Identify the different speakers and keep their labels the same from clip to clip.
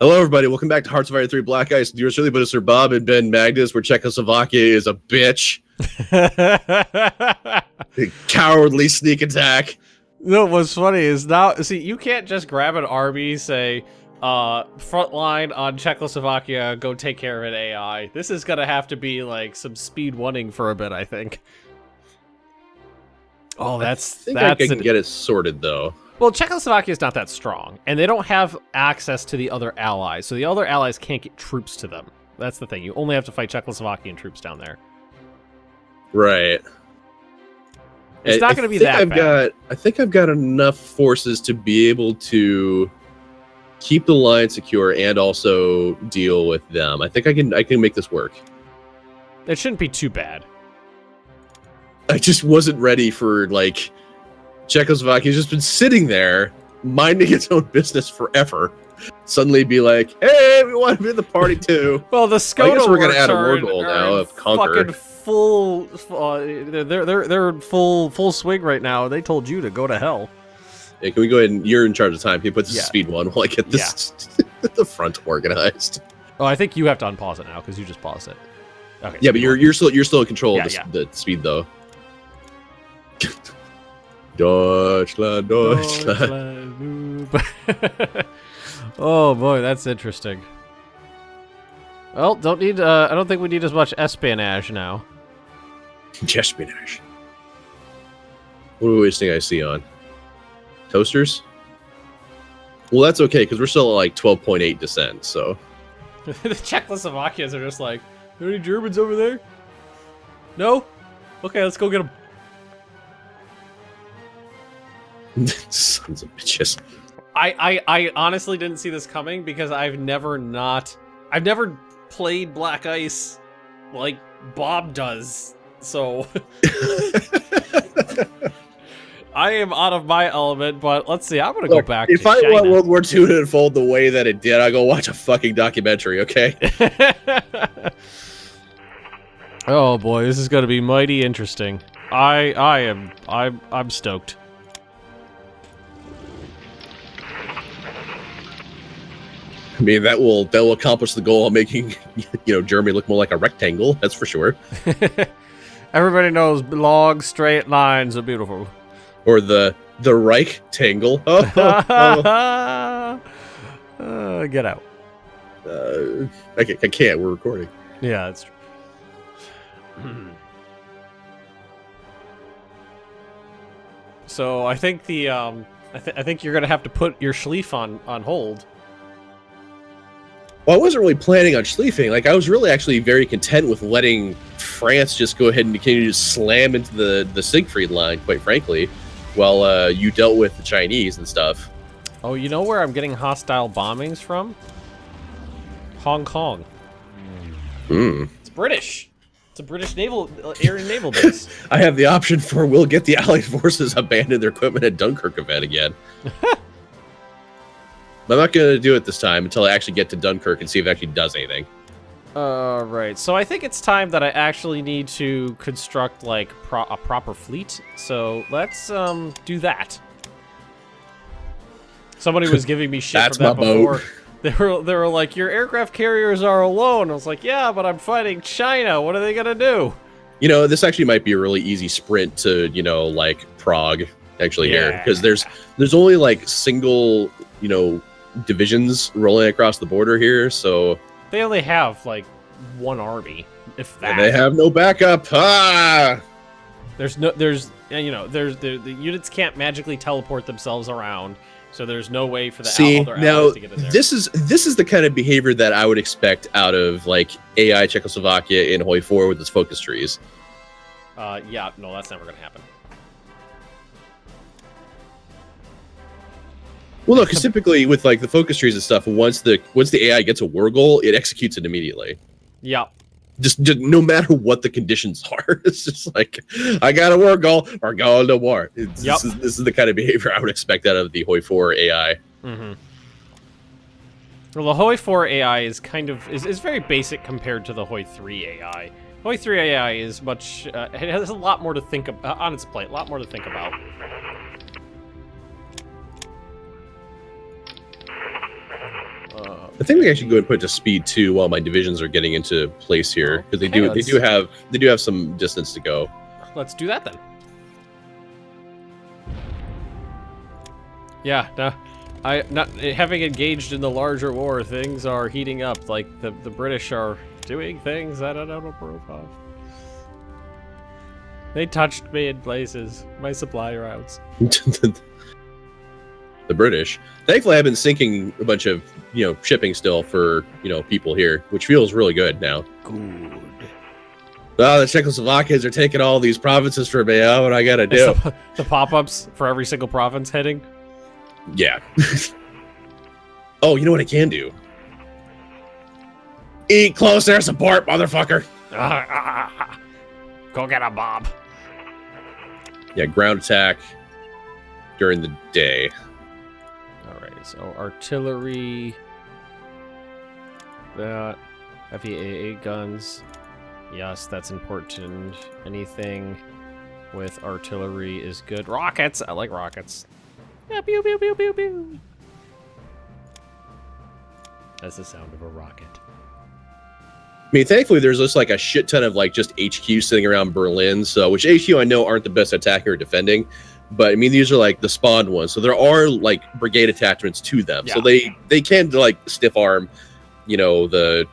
Speaker 1: Hello, everybody. Welcome back to Hearts of Iron 3 Black Ice. Yours truly, Bundeswehr Bob and Ben Magnus, where Czechoslovakia is a bitch. A cowardly sneak attack.
Speaker 2: No, what's funny is now, see, you can't just grab an army, say, front line on Czechoslovakia, go take care of an AI. This is gonna have to be, like, some speed one-ing for a bit, I think. Oh,
Speaker 1: I can get it sorted, though.
Speaker 2: Well, Czechoslovakia is not that strong, and they don't have access to the other allies, so the other allies can't get troops to them. That's the thing. You only have to fight Czechoslovakian troops down there.
Speaker 1: Right.
Speaker 2: It's not going to be that bad.
Speaker 1: I think I've got enough forces to be able to keep the line secure and also deal with them. I think I can make this work.
Speaker 2: It shouldn't be too bad.
Speaker 1: I just wasn't ready for, like, Czechoslovakia's just been sitting there, minding its own business forever. Suddenly be like, hey, we want to be in the party too.
Speaker 2: Well, the Skoda
Speaker 1: I guess we're going to add a war
Speaker 2: are
Speaker 1: goal now of conquer.
Speaker 2: Fucking full, they're in full swing right now. They told you to go to hell.
Speaker 1: Yeah, can we go ahead and you're in charge of time? Can you put this to speed one while I get this the front organized?
Speaker 2: Oh, I think you have to unpause it now because you just paused it. Okay.
Speaker 1: Yeah, but you're still in control of the speed though. Deutschland.
Speaker 2: Oh boy, that's interesting. Well, I don't think we need as much espionage now.
Speaker 1: Espionage. What are we wasting IC on? Toasters? Well, that's okay, because we're still at like 12.8 descent, so.
Speaker 2: The Czechoslovakians are just like, are there any Germans over there? No? Okay, let's go get them.
Speaker 1: Sons of bitches.
Speaker 2: I honestly didn't see this coming because I've never played Black Ice like Bob does. So I am out of my element, but let's see. I'm gonna go back.
Speaker 1: If I want World War II to unfold the way that it did, I'll go watch a fucking documentary, okay?
Speaker 2: Oh boy, this is gonna be mighty interesting. I'm stoked.
Speaker 1: I mean, that will accomplish the goal of making, Germany look more like a rectangle. That's for sure.
Speaker 2: Everybody knows long straight lines are beautiful.
Speaker 1: Or the Reich-tangle.
Speaker 2: Get out.
Speaker 1: I can't. We're recording.
Speaker 2: Yeah, that's true. So I think I think you're gonna have to put your Schlief on hold.
Speaker 1: Well, I wasn't really planning on schleifing. Like, I was really actually very content with letting France just go ahead and continue to slam into the Siegfried line, quite frankly, while you dealt with the Chinese and stuff.
Speaker 2: Oh, you know where I'm getting hostile bombings from? Hong Kong. It's British. It's a British air and naval base.
Speaker 1: I have the option for we'll get the Allied forces abandon their equipment at Dunkirk event again. I'm not going to do it this time until I actually get to Dunkirk and see if it actually does anything.
Speaker 2: Right. So I think it's time that I actually need to construct, like, a proper fleet. So let's do that. Somebody was giving me shit
Speaker 1: That's
Speaker 2: for that
Speaker 1: my
Speaker 2: before.
Speaker 1: boat.
Speaker 2: They were like, your aircraft carriers are alone. I was like, yeah, but I'm fighting China. What are they going to do?
Speaker 1: This actually might be a really easy sprint to, like, Prague, actually, here. Because there's only, like, single, divisions rolling across the border here, so
Speaker 2: they only have like one army, if that.
Speaker 1: And they have no backup.
Speaker 2: The units can't magically teleport themselves around, so there's no way for the other allies to get in there.
Speaker 1: This is the kind of behavior that I would expect out of like AI Czechoslovakia in Hoi 4 with its focus trees.
Speaker 2: Yeah, no, that's never gonna happen.
Speaker 1: Well, no, because typically with like the focus trees and stuff, once the AI gets a war goal, it executes it immediately.
Speaker 2: Yeah.
Speaker 1: Just no matter what the conditions are, it's just like, I got a war goal, we're going to war. This is the kind of behavior I would expect out of the Hoi 4 AI.
Speaker 2: Mm-hmm. Well, the Hoi 4 AI is is very basic compared to the Hoi 3 AI. Hoi 3 AI is much it has a lot more to think about on its plate, a lot more to think about.
Speaker 1: I think we actually go and put it to speed 2 while my divisions are getting into place here because they do have some distance to go.
Speaker 2: Let's do that then. Yeah, no, not having engaged in the larger war, things are heating up. Like the British are doing things that I don't approve of. They touched me in places, my supply routes.
Speaker 1: The British. Thankfully, I've been sinking a bunch of shipping still for people here, which feels really good now.
Speaker 2: Good.
Speaker 1: Oh, the Czechoslovakians are taking all these provinces for me. Oh, what I gotta do?
Speaker 2: The pop-ups for every single province heading.
Speaker 1: Yeah. Oh, you know what I can do? Eat close air support, motherfucker.
Speaker 2: Go get a Bob.
Speaker 1: Yeah, ground attack during the day.
Speaker 2: Alright, so artillery. That. Heavy AA guns. Yes, that's important. Anything with artillery is good. Rockets! I like rockets. Yeah, pew pew pew pew pew. That's the sound of a rocket.
Speaker 1: I mean, thankfully, there's just like a shit ton of like just HQ sitting around Berlin. So, which HQ I know aren't the best at attacking or defending, but I mean these are like the spawned ones. So there are like brigade attachments to them.
Speaker 2: Yeah.
Speaker 1: So they can like stiff arm, the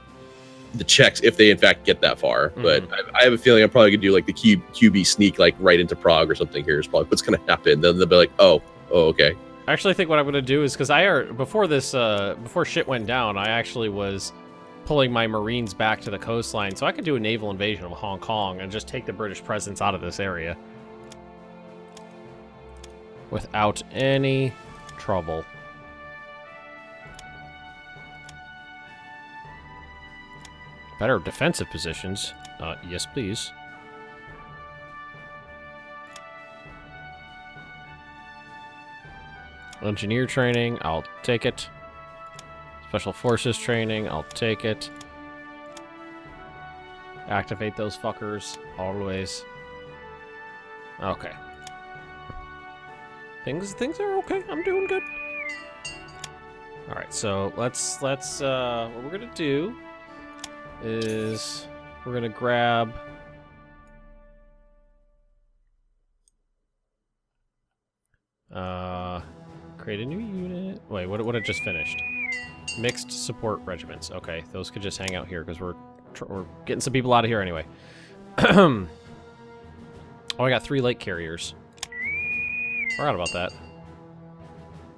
Speaker 1: Czechs if they in fact get that far. Mm-hmm. But I have a feeling I'm probably gonna do like the QB sneak like right into Prague or something here is probably what's gonna happen. Then they'll be like, oh, okay.
Speaker 2: I actually think what I'm gonna do is because before shit went down, I actually was pulling my Marines back to the coastline, so I could do a naval invasion of Hong Kong and just take the British presence out of this area without any trouble. Better defensive positions. Yes, please. Engineer training, I'll take it. Special Forces training, I'll take it. Activate those fuckers, always. Okay. Things are okay. I'm doing good. All right, so let's what we're gonna do is we're gonna grab create a new unit. Wait, what I just finished? Mixed support regiments. Okay, those could just hang out here because we're getting some people out of here anyway. Oh, I got 3 light carriers. Forgot about that.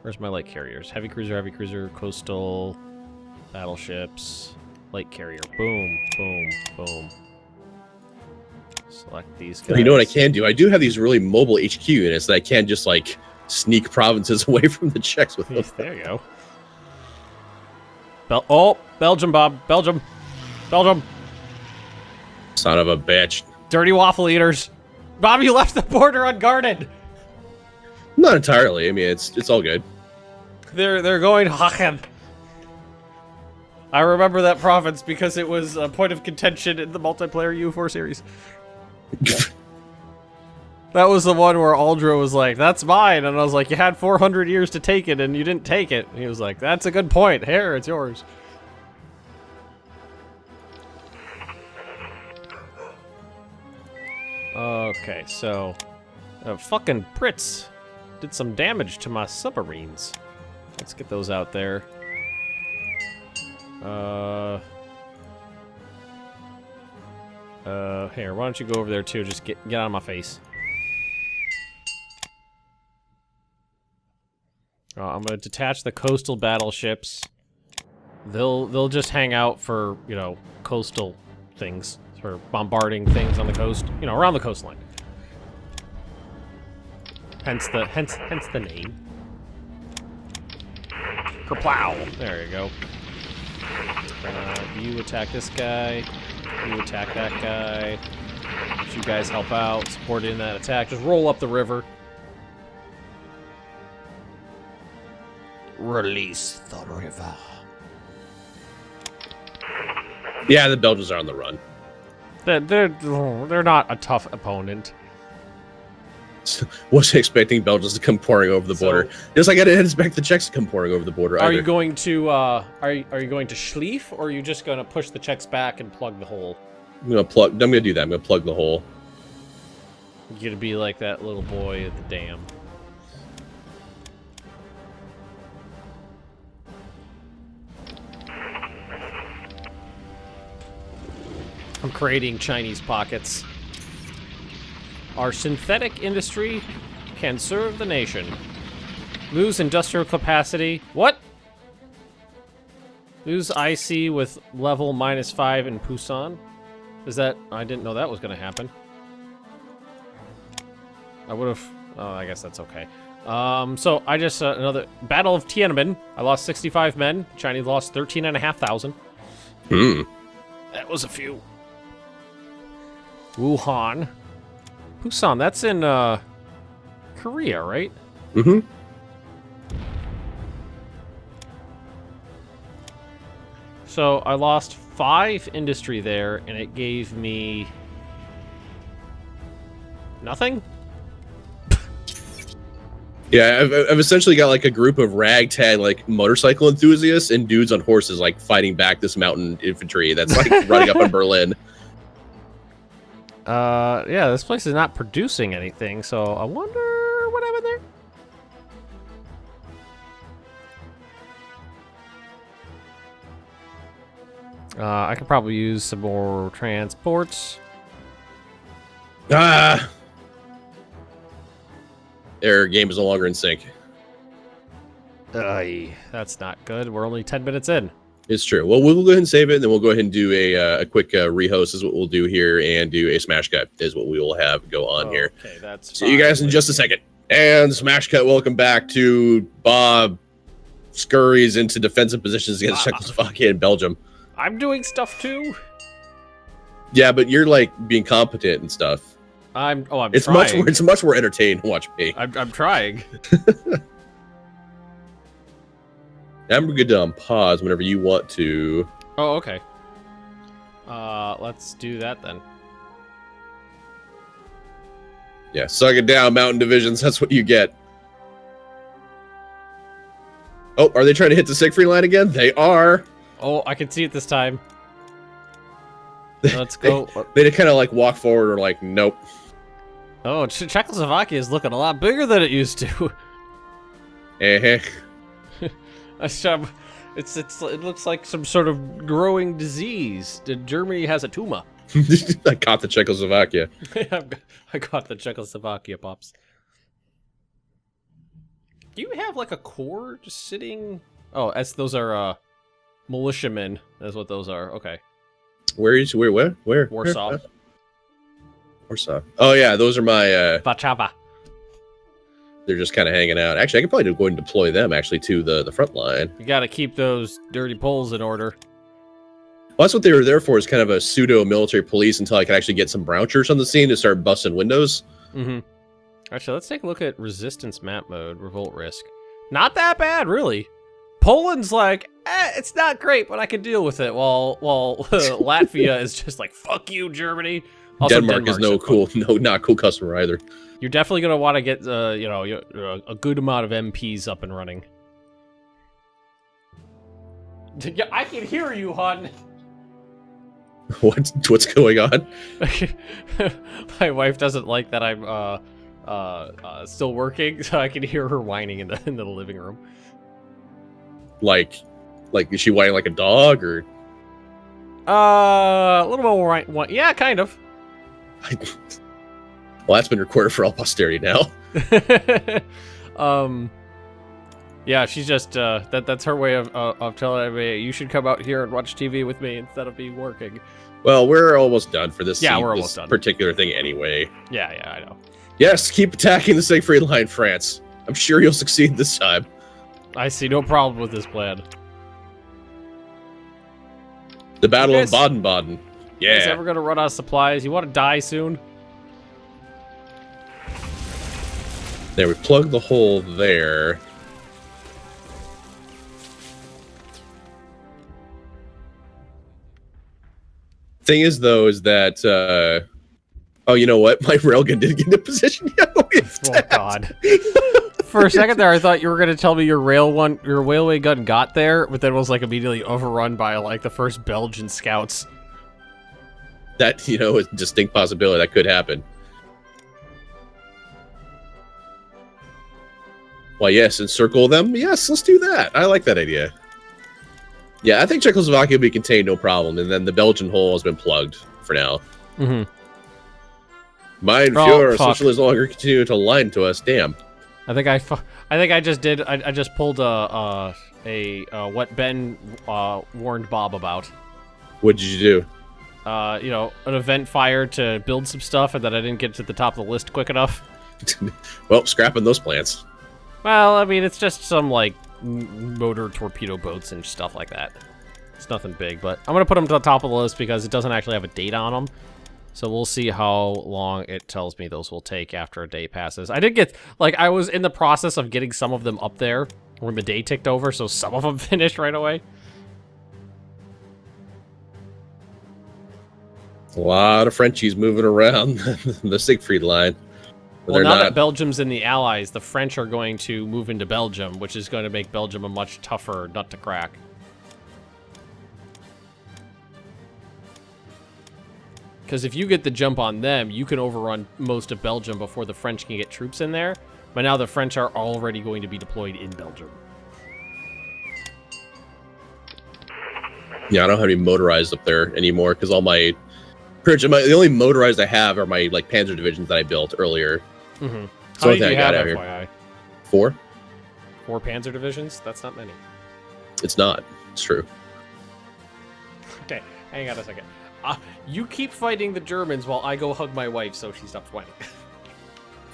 Speaker 2: Where's my light carriers? Heavy cruiser, coastal, battleships, light carrier. Boom, boom, boom. Select these guys.
Speaker 1: You know what I can do? I do have these really mobile HQ units that I can just like sneak provinces away from the Czechs with them.
Speaker 2: There you go. Belgium, Bob. Belgium.
Speaker 1: Son of a bitch.
Speaker 2: Dirty waffle eaters. Bob, you left the border unguarded.
Speaker 1: Not entirely. I mean, it's all good.
Speaker 2: They're going Hachen. I remember that province because it was a point of contention in the multiplayer U4 series. That was the one where Aldra was like, "That's mine," and I was like, "You had 400 years to take it, and you didn't take it." And he was like, "That's a good point. Here, it's yours." Okay, so fucking Brits did some damage to my submarines. Let's get those out there. Here, why don't you go over there too? Just get out of my face. I'm gonna detach the coastal battleships. They'll just hang out for coastal things, for bombarding things on the coast, around the coastline. Hence the name. Kerplow! There you go. You attack this guy. You attack that guy. You guys help out, support in that attack. Just roll up the river. Release the river.
Speaker 1: Yeah, the Belgians are on the run.
Speaker 2: They're not a tough opponent.
Speaker 1: Wasn't expecting Belgians to come pouring over the border. Just like I didn't expect the Czechs to come pouring over the border.
Speaker 2: Are
Speaker 1: either.
Speaker 2: you going to are you going to Schlief, or are you just going to push the Czechs back and plug the hole?
Speaker 1: I'm gonna do that. I'm gonna plug the hole.
Speaker 2: You're gonna be like that little boy at the dam. I'm creating Chinese pockets. Our synthetic industry can serve the nation. Lose industrial capacity. What? Lose IC with level -5 in Pusan. Is that... I didn't know that was going to happen. I would have... Oh, I guess that's okay. So I just... another... Battle of Tiananmen. I lost 65 men. Chinese lost 13,500. That was a few. Wuhan. Pusan, that's in, Korea, right?
Speaker 1: Mm-hmm.
Speaker 2: So I lost 5 industry there, and it gave me... nothing?
Speaker 1: Yeah, I've essentially got like a group of ragtag like motorcycle enthusiasts and dudes on horses like fighting back this mountain infantry that's like running up in Berlin.
Speaker 2: Yeah, this place is not producing anything, so I wonder what happened there. I could probably use some more transports.
Speaker 1: Ah! Their game is no longer in sync.
Speaker 2: That's not good. We're only 10 minutes in.
Speaker 1: It's true. Well, we'll go ahead and save it, and then we'll go ahead and do a quick rehost is what we'll do here, and do a smash cut is what we will have go on here.
Speaker 2: Okay, that's
Speaker 1: See you guys in just a second. And smash cut, welcome back to Bob scurries into defensive positions against Czechoslovakia and Belgium.
Speaker 2: I'm doing stuff too.
Speaker 1: Yeah, but you're like being competent and stuff.
Speaker 2: I'm trying.
Speaker 1: It's much more entertaining to watch me.
Speaker 2: I'm trying.
Speaker 1: I'm good to pause whenever you want to.
Speaker 2: Oh, okay. Let's do that then.
Speaker 1: Yeah, suck it down, mountain divisions. That's what you get. Oh, are they trying to hit the Siegfried line again? They are.
Speaker 2: Oh, I can see it this time. Let's go.
Speaker 1: They kind of like walk forward or like, nope.
Speaker 2: Oh, Czechoslovakia is looking a lot bigger than it used to.
Speaker 1: Eh.
Speaker 2: It looks like some sort of growing disease. Germany has a tumor.
Speaker 1: I caught the Czechoslovakia.
Speaker 2: I got the Czechoslovakia, pops. Do you have like a corps just sitting? Oh, those are militiamen. That's what those are. Okay.
Speaker 1: Where?
Speaker 2: Warsaw.
Speaker 1: Warsaw. Oh yeah, those are my.
Speaker 2: Warszawa.
Speaker 1: They're just kind of hanging out. Actually, I could probably go ahead and deploy them actually to the front line.
Speaker 2: You got to keep those dirty poles in order.
Speaker 1: Well, that's what they were there for, is kind of a pseudo military police until I could actually get some brown shirts on the scene to start busting windows.
Speaker 2: Mm-hmm. Actually, let's take a look at resistance map mode, revolt risk. Not that bad, really. Poland's like, it's not great, but I can deal with it. While Latvia is just like, fuck you, Germany. Also,
Speaker 1: Denmark is not cool customer either.
Speaker 2: You're definitely gonna want to get a good amount of MPs up and running. Yeah, I can hear you, hon.
Speaker 1: What's going on?
Speaker 2: My wife doesn't like that I'm still working, so I can hear her whining in the living room.
Speaker 1: Like is she whining like a dog or?
Speaker 2: A little more yeah, kind of.
Speaker 1: Well, that's been recorded for all posterity now.
Speaker 2: Yeah, she's just that's her way of telling me you should come out here and watch TV with me instead of me working.
Speaker 1: Well, we're almost done for this.
Speaker 2: Yeah, we're almost done.
Speaker 1: Particular thing anyway.
Speaker 2: Yeah, I know.
Speaker 1: Yes, keep attacking the Siegfried line, France. I'm sure you'll succeed this time.
Speaker 2: I see no problem with this plan.
Speaker 1: The Battle of Baden-Baden. Yeah.
Speaker 2: You guys ever gonna run out of supplies? You want to die soon?
Speaker 1: There, we plugged the hole there. Thing is, though, is that Oh, you know what? My railgun didn't get into position yet.
Speaker 2: Oh God! For a second there, I thought you were gonna tell me your railway gun got there, but then was like immediately overrun by like the first Belgian scouts.
Speaker 1: That, you know, is a distinct possibility that could happen. Well, yes, encircle them. Yes, let's do that. I like that idea. Yeah, I think Czechoslovakia will be contained, no problem, and then the Belgian hole has been plugged for now.
Speaker 2: Mm-hmm.
Speaker 1: Mein Führer, socialism no longer continue to lie to us. Damn.
Speaker 2: I think I just did. I just pulled a what Ben warned Bob about.
Speaker 1: What did you do?
Speaker 2: You know, an event fire to build some stuff, and that I didn't get to the top of the list quick enough.
Speaker 1: Well, scrapping those plans.
Speaker 2: Well, I mean, it's just some like motor torpedo boats and stuff like that. It's nothing big, but I'm gonna put them to the top of the list because it doesn't actually have a date on them. So we'll see how long it tells me those will take after a day passes. I did get, like, I was in the process of getting some of them up there when the day ticked over, so some of them finished right away.
Speaker 1: A lot of Frenchies moving around the Siegfried line.
Speaker 2: Well, now that Belgium's in the Allies, the French are going to move into Belgium, which is going to make Belgium a much tougher nut to crack. Because if you get the jump on them, you can overrun most of Belgium before the French can get troops in there. But now the French are already going to be deployed in Belgium.
Speaker 1: Yeah, I don't have any motorized up there anymore because all my... The only motorized I have are my like Panzer divisions that I built earlier.
Speaker 2: Mm-hmm.
Speaker 1: So I got out here.
Speaker 2: FYI?
Speaker 1: 4?
Speaker 2: 4 Panzer divisions? That's not many.
Speaker 1: It's not. It's true.
Speaker 2: Okay, hang on a second. You keep fighting the Germans while I go hug my wife so she stops whining.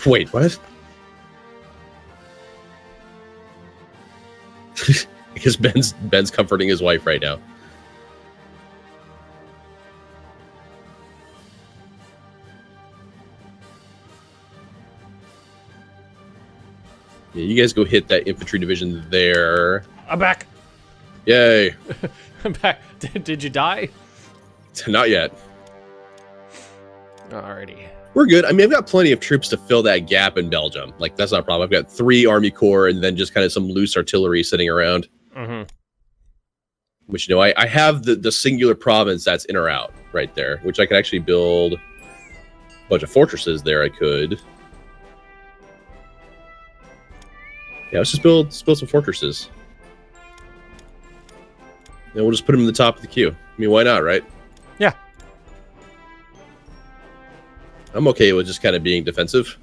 Speaker 1: Wait, what? Because Ben's comforting his wife right now. Yeah, you guys go hit that infantry division there.
Speaker 2: I'm back.
Speaker 1: Yay.
Speaker 2: I'm back. Did you die?
Speaker 1: Not yet.
Speaker 2: Alrighty.
Speaker 1: We're good. I mean, I've got plenty of troops to fill that gap in Belgium. Like, that's not a problem. I've got 3 Army Corps and then just kind of some loose artillery sitting around.
Speaker 2: Mm-hmm.
Speaker 1: Which, you know, I have the singular province that's in or out right there, which I could actually build a bunch of fortresses there. I could. Yeah, let's just build some fortresses. And we'll just put them in the top of the queue. I mean, why not, right?
Speaker 2: Yeah.
Speaker 1: I'm okay with just kind of being defensive.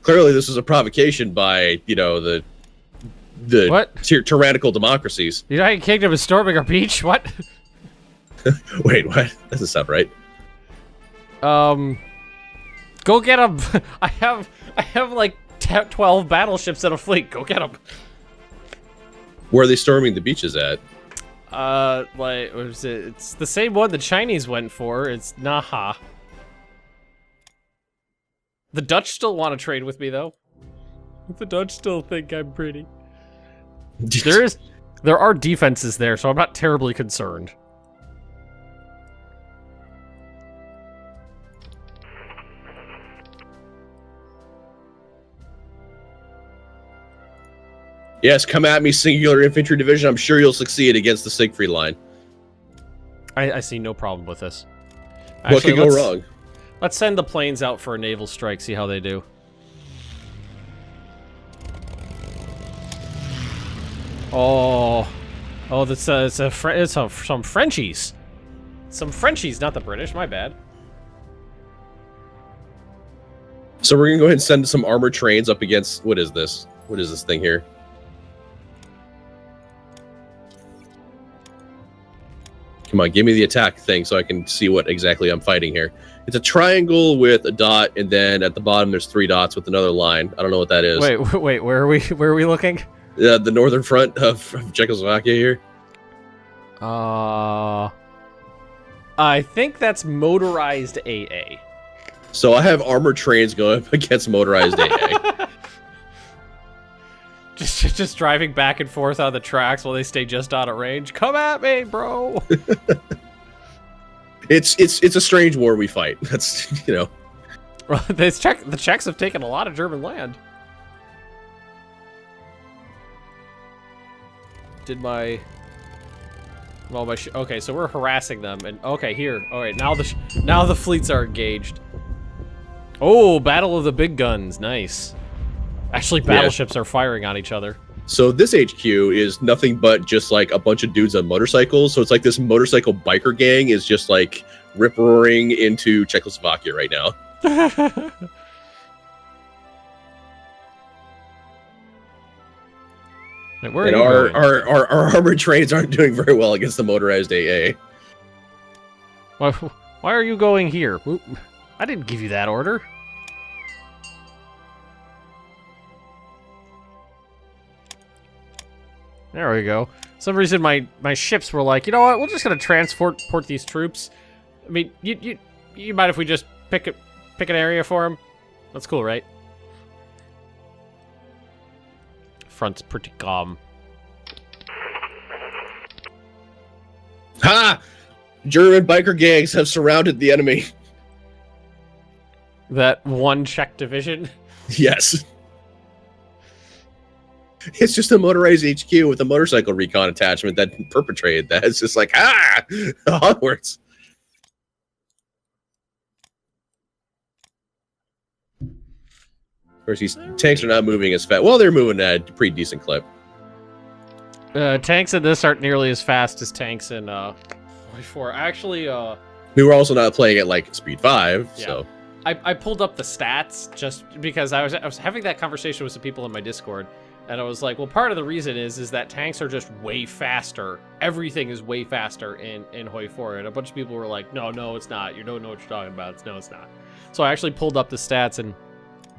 Speaker 1: Clearly, this is a provocation by, you know, the
Speaker 2: what?
Speaker 1: Tyrannical democracies.
Speaker 2: The United Kingdom is storming our beach? What?
Speaker 1: Wait, what? That doesn't sound right.
Speaker 2: Go get them. I have like 12 battleships in a fleet. Go get them.
Speaker 1: Where are they storming the beaches at?
Speaker 2: Like, what was it? It's the same one the Chinese went for. It's Naha. The Dutch still want to trade with me, though. The Dutch still think I'm pretty. There are defenses there, so I'm not terribly concerned.
Speaker 1: Yes, come at me, singular infantry division. I'm sure you'll succeed against the Siegfried line.
Speaker 2: I see no problem with this. Actually,
Speaker 1: what could go wrong?
Speaker 2: Let's send the planes out for a naval strike, see how they do. Oh, that's some Frenchies. Some Frenchies, not the British. My bad.
Speaker 1: So we're gonna go ahead and send some armored trains up against what is this? What is this thing here? Come on, give me the attack thing so I can see what exactly I'm fighting here. It's a triangle with a dot, and then at the bottom there's 3 dots with another line. I don't know what that is.
Speaker 2: Wait, where are we? Where are we looking?
Speaker 1: The northern front of Czechoslovakia here.
Speaker 2: I think that's motorized AA.
Speaker 1: So I have armored trains going up against motorized AA.
Speaker 2: Just driving back and forth on the tracks while they stay just out of range. Come at me, bro.
Speaker 1: It's a strange war we fight. That's, you know,
Speaker 2: The Czechs have taken a lot of German land. Did my... Well, okay, so we're harassing them, and okay, here. All right, now the fleets are engaged. Oh, Battle of the Big Guns, nice. Actually, battleships are firing on each other.
Speaker 1: So this HQ is nothing but just like a bunch of dudes on motorcycles. So it's like this motorcycle biker gang is just like rip-roaring into Czechoslovakia right now.
Speaker 2: Wait, where are
Speaker 1: and
Speaker 2: you
Speaker 1: our armored trains aren't doing very well against the motorized AA.
Speaker 2: Why are you going here? I didn't give you that order. There we go. For some reason my ships were like, you know what? We're just gonna transport these troops. I mean, you mind if we just pick an area for them? That's cool, right? Front's pretty calm.
Speaker 1: Ha! German biker gangs have surrounded the enemy.
Speaker 2: That one Czech division?
Speaker 1: Yes. It's just a motorized HQ with a motorcycle recon attachment that perpetrated that. It's just like, onwards. Of course, these tanks are not moving as fast. Well, they're moving at a pretty decent clip.
Speaker 2: Tanks in this aren't nearly as fast as tanks in before. Actually,
Speaker 1: we were also not playing at like speed 5,
Speaker 2: yeah.
Speaker 1: So
Speaker 2: I pulled up the stats just because I was having that conversation with some people in my Discord, and I was like, well, part of the reason is that tanks are just way faster. Everything is way faster in Hoi 4, and a bunch of people were like, no, it's not. You don't know what you're talking about. No, it's not. So I actually pulled up the stats, and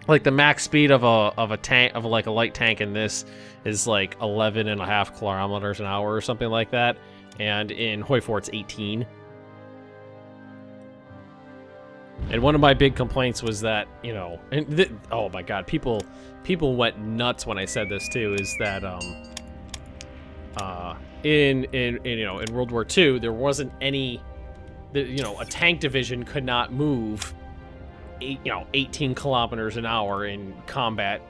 Speaker 2: like the max speed of a tank like a light tank in this is like 11.5 kilometers an hour or something like that, and in Hoi 4 it's 18. And one of my big complaints was that, you know, and oh my god, people went nuts when I said this too, is that in World War II there wasn't any, a tank division could not move 18 kilometers an hour in combat,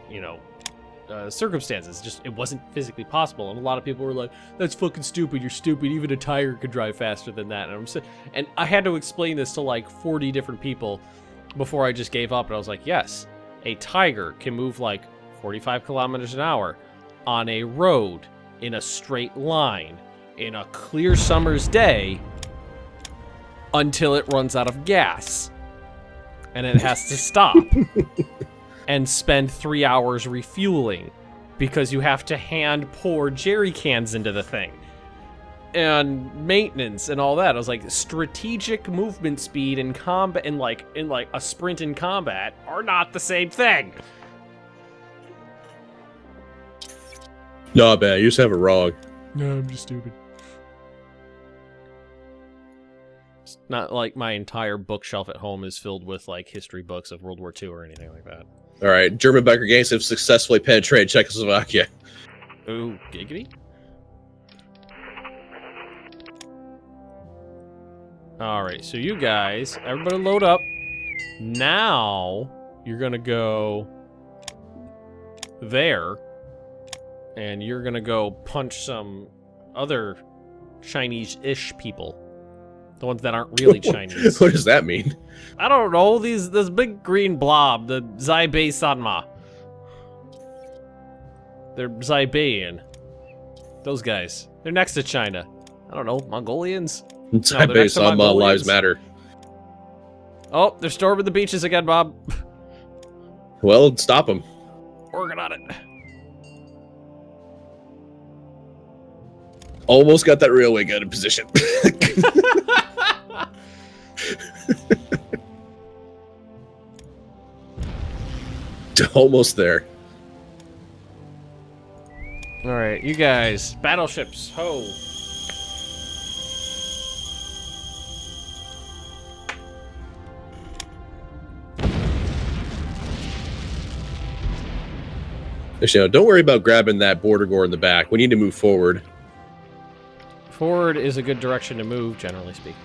Speaker 2: circumstances. Just, it wasn't physically possible. And a lot of people were like, that's fucking stupid, you're stupid, even a tiger could drive faster than that. And I had to explain this to like 40 different people before I just gave up. And I was like, yes, a tiger can move like 45 kilometers an hour on a road in a straight line in a clear summer's day until it runs out of gas. And it has to stop and spend 3 hours refueling because you have to hand pour jerry cans into the thing and maintenance and all that. I was like, strategic movement speed and combat and like a sprint in combat are not the same thing.
Speaker 1: Not bad. You just have it wrong.
Speaker 2: No, I'm just stupid. It's not like my entire bookshelf at home is filled with like history books of World War II or anything like that.
Speaker 1: All right, German biker gangs have successfully penetrated Czechoslovakia.
Speaker 2: Ooh, giggity. All right, so you guys, everybody load up. Now you're gonna go there, and you're gonna go punch some other Chinese-ish people. The ones that aren't really Chinese.
Speaker 1: What does that mean?
Speaker 2: I don't know. This big green blob, the Zaibei Sanma. They're Zaibayan. Those guys. They're next to China. I don't know. Mongolians?
Speaker 1: Zaibei Sanma lives matter.
Speaker 2: Oh, they're storming the beaches again, Bob.
Speaker 1: Well, stop them.
Speaker 2: Working on it.
Speaker 1: Almost got that railway gun in position. Almost there.
Speaker 2: All right, you guys, battleships, ho!
Speaker 1: Actually, no, don't worry about grabbing that border gore in the back. We need to move forward.
Speaker 2: Forward is a good direction to move, generally speaking.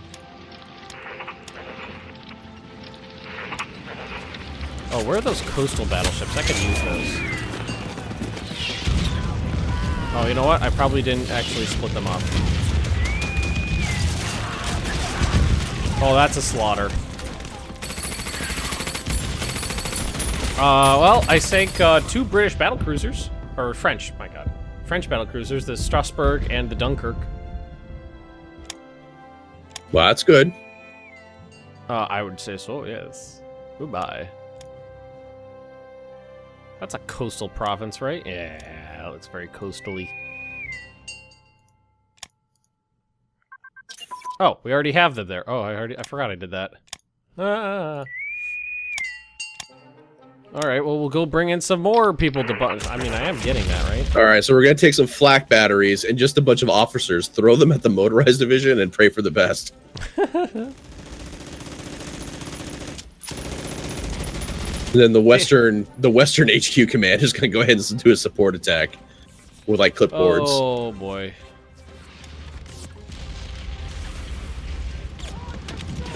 Speaker 2: Oh, where are those coastal battleships? I could use those. Oh, you know what? I probably didn't actually split them up. Oh, that's a slaughter. Well, I sank 2 British battlecruisers. Or French, my god. French battlecruisers, the Strasbourg and the Dunkirk.
Speaker 1: Well, that's good.
Speaker 2: I would say so, yes. Goodbye. That's a coastal province, right? Yeah, that looks very coastally. Oh, we already have them there. Oh, I forgot I did that. Ah. All right, well, we'll go bring in some more people to... I mean, I am getting that, right?
Speaker 1: All right, so we're going to take some flak batteries and just a bunch of officers, throw them at the motorized division, and pray for the best. And then the Western HQ command is going to go ahead and do a support attack with, like, clipboards.
Speaker 2: Oh, boy.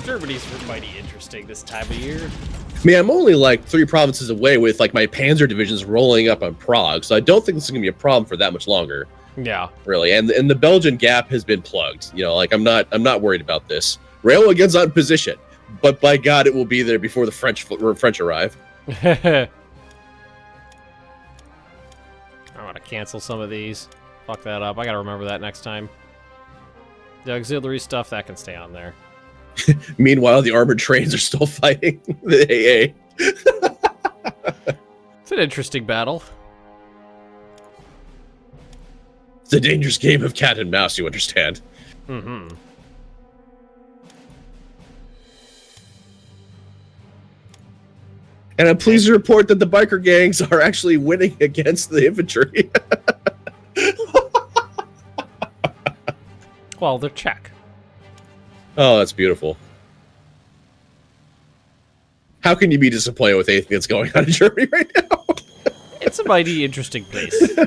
Speaker 2: Germany's mighty interesting this time of year.
Speaker 1: I mean, I'm only like 3 provinces away with like my Panzer divisions rolling up on Prague, so I don't think this is gonna be a problem for that much longer.
Speaker 2: Yeah,
Speaker 1: really. And the Belgian gap has been plugged. You know, like I'm not worried about this. Railway again's not in position, but by God, it will be there before the French arrive.
Speaker 2: I want to cancel some of these. Fuck that up. I gotta remember that next time. The auxiliary stuff that can stay on there.
Speaker 1: Meanwhile, the armored trains are still fighting the AA.
Speaker 2: It's an interesting battle.
Speaker 1: It's a dangerous game of cat and mouse, you understand.
Speaker 2: Mm-hmm.
Speaker 1: And I'm pleased to report that the biker gangs are actually winning against the infantry.
Speaker 2: Well, they're Czech.
Speaker 1: Oh, that's beautiful. How can you be disappointed with anything that's going on in Germany right now?
Speaker 2: It's a mighty interesting place. You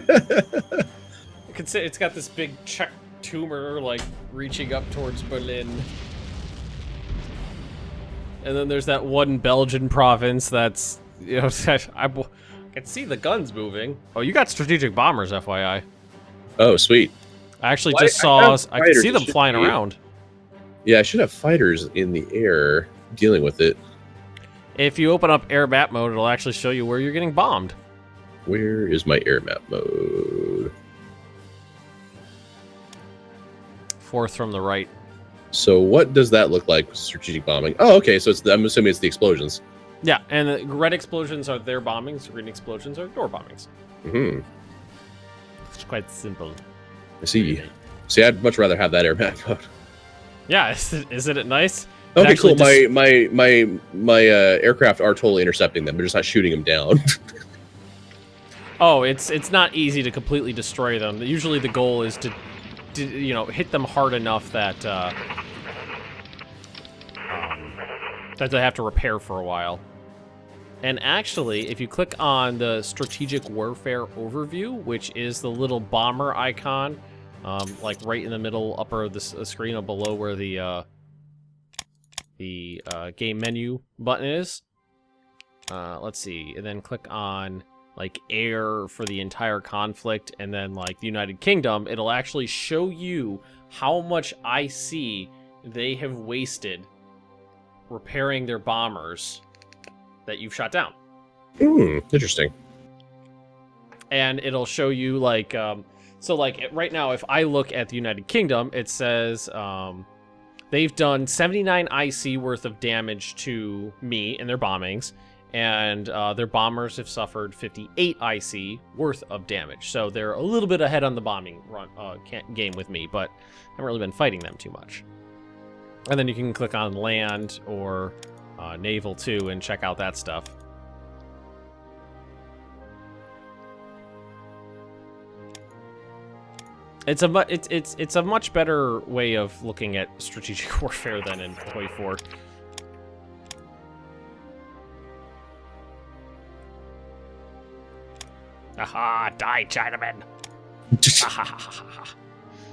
Speaker 2: could say it's got this big Czech tumor, like, reaching up towards Berlin. And then there's that one Belgian province that's, you know, I can see the guns moving. Oh, you got strategic bombers, FYI.
Speaker 1: Oh, sweet.
Speaker 2: I actually just saw, I can see them flying
Speaker 1: be
Speaker 2: around.
Speaker 1: Yeah, I should have fighters in the air dealing with it.
Speaker 2: If you open up air map mode, it'll actually show you where you're getting bombed.
Speaker 1: Where is my air map mode?
Speaker 2: 4th from the right.
Speaker 1: So what does that look like with strategic bombing? Oh, okay, so I'm assuming it's the explosions.
Speaker 2: Yeah, and the red explosions are their bombings, green explosions are door bombings.
Speaker 1: Mm-hmm.
Speaker 2: It's quite simple.
Speaker 1: I see. See, I'd much rather have that air map mode.
Speaker 2: Yeah, isn't it nice?
Speaker 1: Okay, cool. My aircraft are totally intercepting them. They're just not shooting them down.
Speaker 2: Oh, it's not easy to completely destroy them. Usually the goal is to you know, hit them hard enough that that they have to repair for a while. And actually, if you click on the strategic warfare overview, which is the little bomber icon, like right in the middle upper of the screen or below where the game menu button is. Let's see, and then click on like air for the entire conflict, and then like the United Kingdom. It'll actually show you how much IC they have wasted repairing their bombers that you've shot down.
Speaker 1: Interesting.
Speaker 2: And it'll show you like so like right now, if I look at the United Kingdom, it says they've done 79 IC worth of damage to me in their bombings, and their bombers have suffered 58 IC worth of damage. So they're a little bit ahead on the bombing game with me, but I haven't really been fighting them too much. And then you can click on land or naval too and check out that stuff. It's a much better way of looking at strategic warfare than in Toy 4. Aha! Die, Chinaman!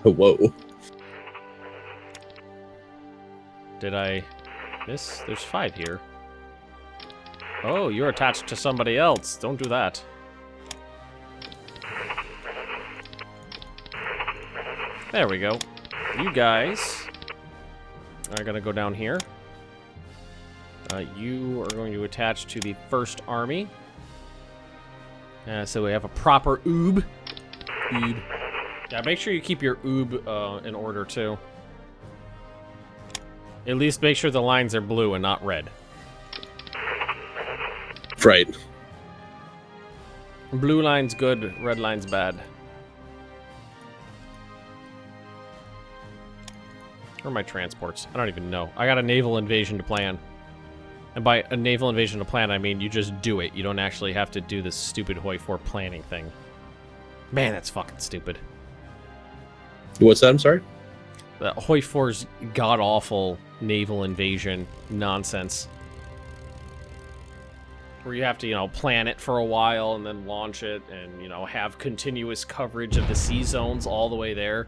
Speaker 1: Whoa.
Speaker 2: Did I miss? There's 5 here. Oh, you're attached to somebody else. Don't do that. There we go. You guys are gonna go down here. You are going to attach to the 1st Army. So we have a proper oob. Oob. Yeah, make sure you keep your oob in order too. At least make sure the lines are blue and not red.
Speaker 1: Right.
Speaker 2: Blue line's good, red line's bad. Where are my transports? I don't even know. I got a naval invasion to plan. And by a naval invasion to plan, I mean you just do it. You don't actually have to do this stupid Hoi 4 planning thing. Man, that's fucking stupid.
Speaker 1: What's that? I'm sorry?
Speaker 2: The Hoi 4's god-awful naval invasion nonsense. Where you have to, you know, plan it for a while and then launch it and, you know, have continuous coverage of the sea zones all the way there.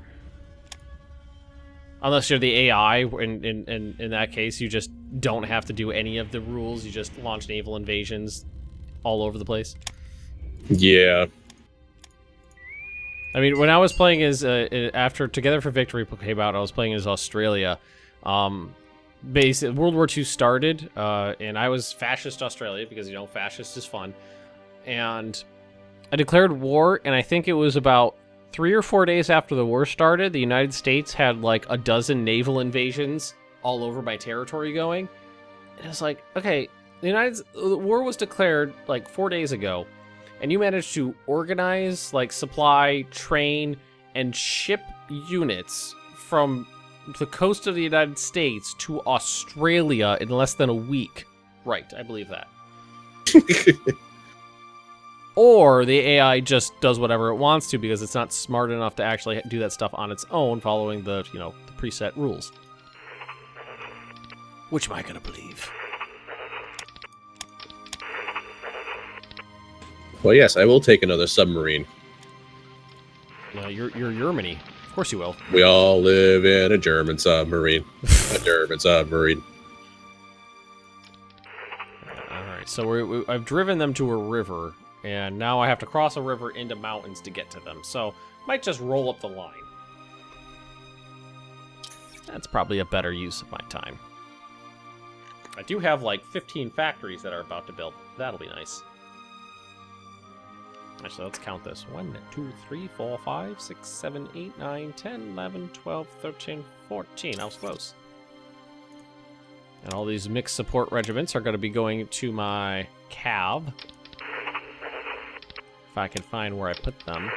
Speaker 2: Unless you're the AI, in that case, you just don't have to do any of the rules. You just launch naval invasions all over the place.
Speaker 1: Yeah.
Speaker 2: I mean, when I was playing as, after Together for Victory came out, I was playing as Australia. Basically, World War II started, and I was fascist Australia, because, you know, fascist is fun. And I declared war, and I think it was about 3 or 4 days after the war started, the United States had like a dozen naval invasions all over my territory going. And it's like, okay, the war was declared like 4 days ago, and you managed to organize, like, supply, train, and ship units from the coast of the United States to Australia in less than a week. Right, I believe that. Or the AI just does whatever it wants to because it's not smart enough to actually do that stuff on its own, following the, you know, the preset rules. Which am I gonna believe?
Speaker 1: Well, yes, I will take another submarine.
Speaker 2: You're Germany. Of course you will.
Speaker 1: We all live in a German submarine. A German submarine.
Speaker 2: Alright, so I've driven them to a river, and now I have to cross a river into mountains to get to them, so might just roll up the line. That's probably a better use of my time. I do have like 15 factories that are about to build. That'll be nice. Actually, let's count this. 1, 2, 3, 4, 5, 6, 7, 8, 9, 10, 11, 12, 13, 14. I was close. And all these mixed support regiments are going to be going to my cav. If I can find where I put them.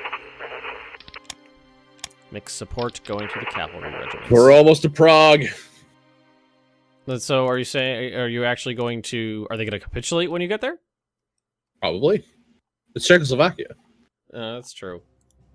Speaker 2: Mixed support going to the cavalry regiments.
Speaker 1: We're almost to Prague.
Speaker 2: So are you saying, are you actually going to, are they going to capitulate when you get there?
Speaker 1: Probably. It's Czechoslovakia.
Speaker 2: That's true.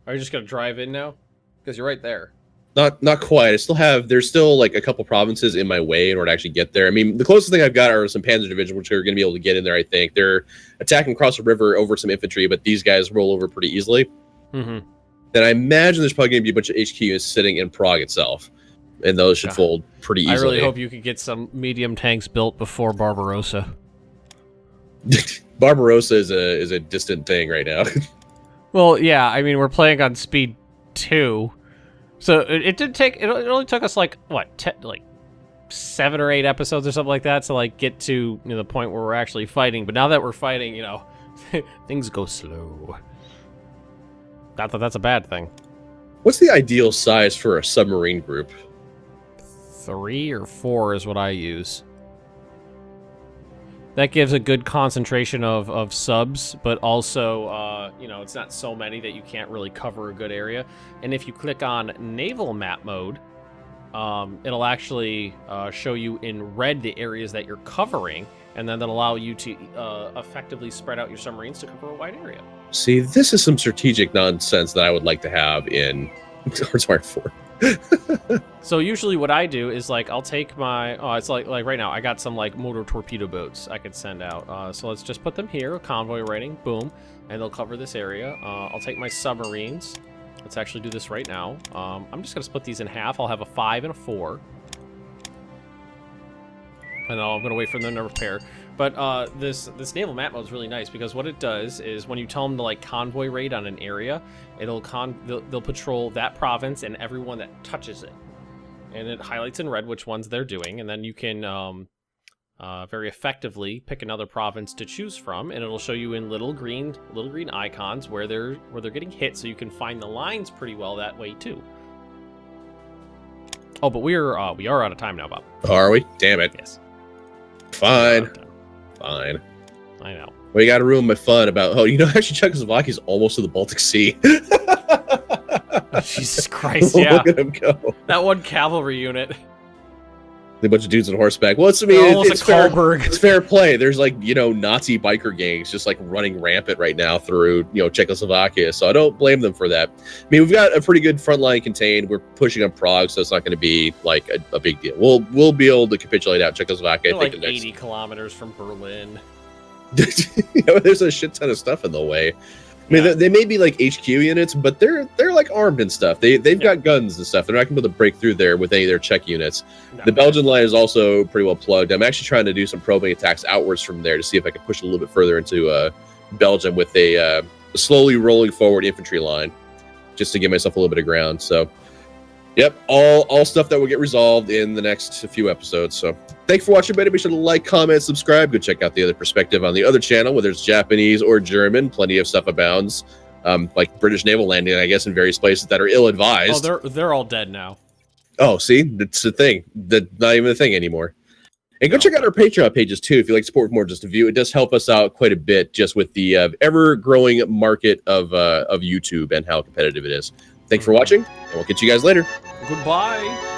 Speaker 2: Are you just going to drive in now? Because you're right there.
Speaker 1: Not quite. I still have, there's still like a couple provinces in my way in order to actually get there. I mean, the closest thing I've got are some Panzer divisions, which are going to be able to get in there, I think. They're attacking across the river over some infantry, but these guys roll over pretty easily.
Speaker 2: Mm-hmm.
Speaker 1: Then I imagine there's probably going to be a bunch of HQs sitting in Prague itself. And those should fold pretty easily.
Speaker 2: I really hope you can get some medium tanks built before Barbarossa.
Speaker 1: Barbarossa is a distant thing right now.
Speaker 2: Well, yeah, I mean, we're playing on speed 2. So it did take, it only took us like, what, like 7 or 8 episodes or something like that to like get to, you know, the point where we're actually fighting. But now that we're fighting, you know, things go slow. Not that that's a bad thing.
Speaker 1: What's the ideal size for a submarine group?
Speaker 2: 3 or 4 is what I use. That gives a good concentration of subs, but also, you know, it's not so many that you can't really cover a good area. And if you click on naval map mode, it'll actually show you in red the areas that you're covering, and then that'll allow you to effectively spread out your submarines to cover a wide area.
Speaker 1: See, this is some strategic nonsense that I would like to have in Hearts of Iron 4.
Speaker 2: So usually what I do is like I'll take my it's like right now I got some like motor torpedo boats I could send out, so let's just put them here, convoy rating, boom, and they'll cover this area. I'll take my submarines. Let's actually do this right now. I'm just gonna split these in half. I'll have a 5 and a 4, and I'm gonna wait for them to repair. But this naval map mode is really nice because what it does is when you tell them to like convoy raid on an area, they'll patrol that province and everyone that touches it, and it highlights in red which ones they're doing, and then you can very effectively pick another province to choose from, and it'll show you in little green icons where they're getting hit, so you can find the lines pretty well that way too. Oh, but we are out of time now, Bob.
Speaker 1: Are we? Damn it.
Speaker 2: Yes.
Speaker 1: Fine. Fine.
Speaker 2: I know.
Speaker 1: Well, you got to ruin my fun about. Oh, actually, Czechoslovakia is almost to the Baltic Sea.
Speaker 2: Jesus Christ! Yeah.
Speaker 1: Look at him go.
Speaker 2: That one cavalry unit.
Speaker 1: A bunch of dudes on horseback. Well, it's
Speaker 2: It's
Speaker 1: fair play. There's like Nazi biker gangs just like running rampant right now through Czechoslovakia. So I don't blame them for that. I mean, we've got a pretty good front line contained. We're pushing on Prague, so it's not going to be like a big deal. We'll be able to capitulate out Czechoslovakia.
Speaker 2: They're like 80 kilometers from Berlin.
Speaker 1: There's a shit ton of stuff in the way. I mean, they may be like HQ units, but they're like armed and stuff. They've got guns and stuff. They're not going to be able to break through there with any of their Czech units. No. The Belgian line is also pretty well plugged. I'm actually trying to do some probing attacks outwards from there to see if I can push a little bit further into Belgium with a slowly rolling forward infantry line, just to give myself a little bit of ground. So, yep, all stuff that will get resolved in the next few episodes. So, thanks for watching, everybody. Be sure to like, comment, subscribe. Go check out the other perspective on the other channel, whether it's Japanese or German. Plenty of stuff abounds, like British naval landing, I guess, in various places that are ill-advised.
Speaker 2: Oh, they're all dead now.
Speaker 1: Oh, see, that's the thing. That's not even a thing anymore. And go check out our Patreon pages too if you like support with more just a view. It does help us out quite a bit, just with the ever-growing market of YouTube and how competitive it is. Thanks for watching, and we'll catch you guys later.
Speaker 2: Goodbye.